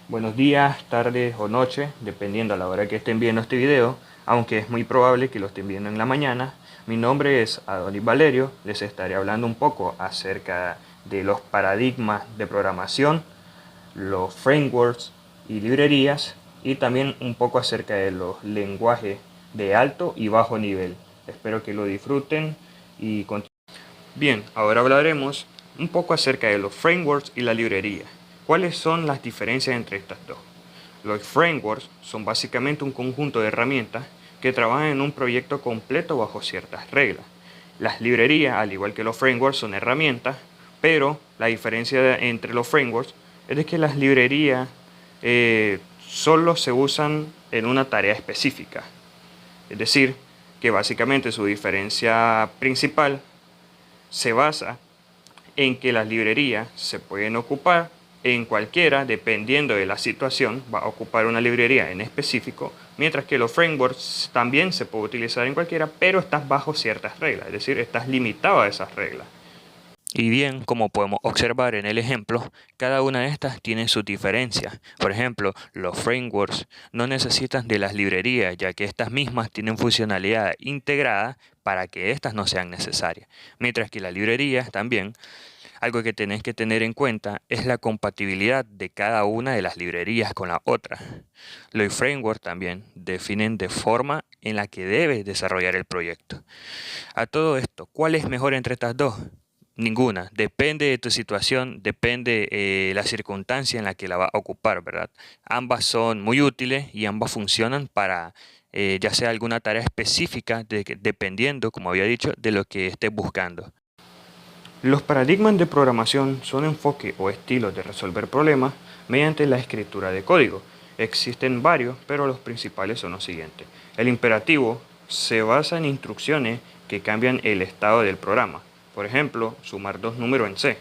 Buenos días, tardes o noches, dependiendo a la hora que estén viendo este video, aunque es muy probable que lo estén viendo en la mañana. Mi nombre es Adonis Valerio, les estaré hablando un poco acerca de los paradigmas de programación, los frameworks y librerías, y también un poco acerca de los lenguajes de alto y bajo nivel. Espero que lo disfruten y continúen. Bien, ahora hablaremos un poco acerca de los frameworks y la librería. ¿Cuáles son las diferencias entre estas dos? Los frameworks son básicamente un conjunto de herramientas que trabajan en un proyecto completo bajo ciertas reglas. Las librerías, al igual que los frameworks, son herramientas, pero la diferencia entre los frameworks es de que las librerías solo se usan en una tarea específica. Es decir, que básicamente su diferencia principal se basa en que las librerías se pueden ocupar en cualquiera, dependiendo de la situación, va a ocupar una librería en específico, mientras que los frameworks también se puede utilizar en cualquiera, pero estás bajo ciertas reglas, es decir, estás limitado a esas reglas. Y bien, como podemos observar en el ejemplo, cada una de estas tiene sus diferencias. Por ejemplo, los frameworks no necesitan de las librerías, ya que estas mismas tienen funcionalidad integrada para que estas no sean necesarias. Mientras que las librerías también, algo que tenés que tener en cuenta es la compatibilidad de cada una de las librerías con la otra. Los frameworks también definen de forma en la que debes desarrollar el proyecto. A todo esto, ¿cuál es mejor entre estas dos? Ninguna. Depende de tu situación, depende la circunstancia en la que la vas a ocupar, ¿verdad? Ambas son muy útiles y ambas funcionan para ya sea alguna tarea específica, dependiendo, como había dicho, de lo que estés buscando. Los paradigmas de programación son enfoques o estilos de resolver problemas mediante la escritura de código. Existen varios, pero los principales son los siguientes. El imperativo se basa en instrucciones que cambian el estado del programa. Por ejemplo, sumar dos números en C.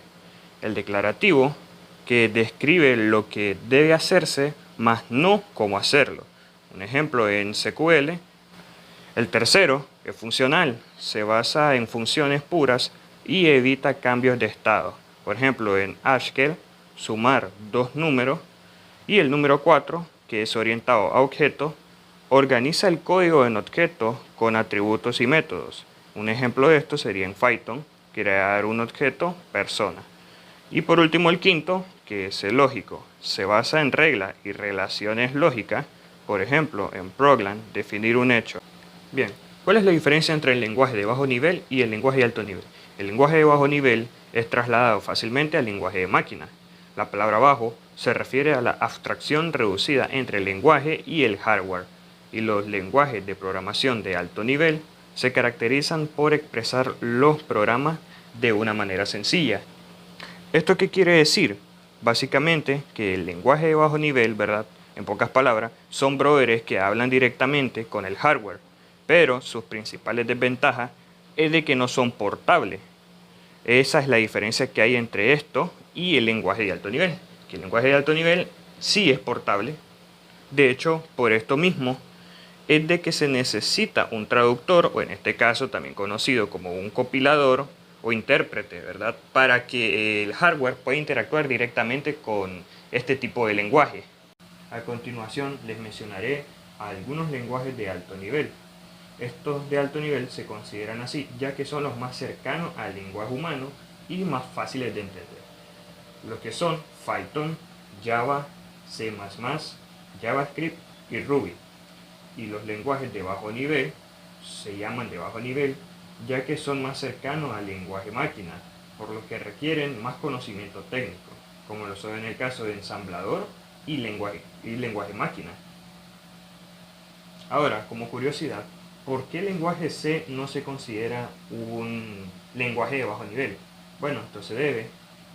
El declarativo, que describe lo que debe hacerse, más no cómo hacerlo. Un ejemplo en SQL. El tercero, es funcional, se basa en funciones puras y evita cambios de estado. Por ejemplo, en Haskell, sumar dos números. Y el número 4, que es orientado a objetos, organiza el código en objetos con atributos y métodos. Un ejemplo de esto sería en Python, crear un objeto persona. Y por último el quinto, que es el lógico, se basa en reglas y relaciones lógicas. Por ejemplo, en Progland, definir un hecho. Bien, ¿cuál es la diferencia entre el lenguaje de bajo nivel y el lenguaje de alto nivel? El lenguaje de bajo nivel es trasladado fácilmente al lenguaje de máquina. La palabra bajo se refiere a la abstracción reducida entre el lenguaje y el hardware, y los lenguajes de programación de alto nivel se caracterizan por expresar los programas de una manera sencilla. ¿Esto qué quiere decir? Básicamente que el lenguaje de bajo nivel, ¿verdad? En pocas palabras, son brothers que hablan directamente con el hardware, pero sus principales desventajas es de que no son portables. Esa es la diferencia que hay entre esto y el lenguaje de alto nivel. Que el lenguaje de alto nivel sí es portable. De hecho, por esto mismo, es de que se necesita un traductor, o en este caso también conocido como un compilador o intérprete, ¿verdad? Para que el hardware pueda interactuar directamente con este tipo de lenguaje. A continuación les mencionaré algunos lenguajes de alto nivel. Estos de alto nivel se consideran así, ya que son los más cercanos al lenguaje humano y más fáciles de entender. Los que son Python, Java, C++, JavaScript y Ruby. Y los lenguajes de bajo nivel se llaman de bajo nivel ya que son más cercanos al lenguaje máquina, por lo que requieren más conocimiento técnico, como lo son en el caso de ensamblador y lenguaje máquina. Ahora, como curiosidad, ¿por qué el lenguaje C no se considera un lenguaje de bajo nivel? Bueno, esto se debe,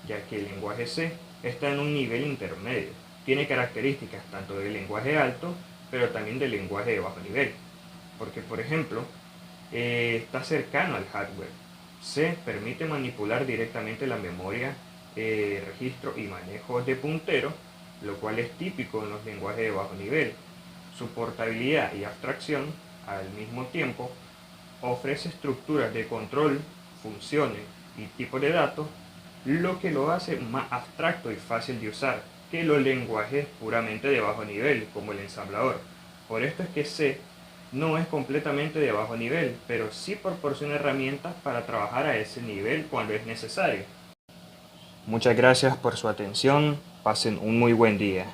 ya que el lenguaje C está en un nivel intermedio. Tiene características tanto del lenguaje alto, pero también del lenguaje de bajo nivel. Porque, por ejemplo, está cercano al hardware. C permite manipular directamente la memoria, registro y manejo de punteros, lo cual es típico en los lenguajes de bajo nivel. Su portabilidad y abstracción, al mismo tiempo, ofrece estructuras de control, funciones y tipos de datos, lo que lo hace más abstracto y fácil de usar, que los lenguajes puramente de bajo nivel, como el ensamblador. Por esto es que C no es completamente de bajo nivel, pero sí proporciona herramientas para trabajar a ese nivel cuando es necesario. Muchas gracias por su atención, pasen un muy buen día.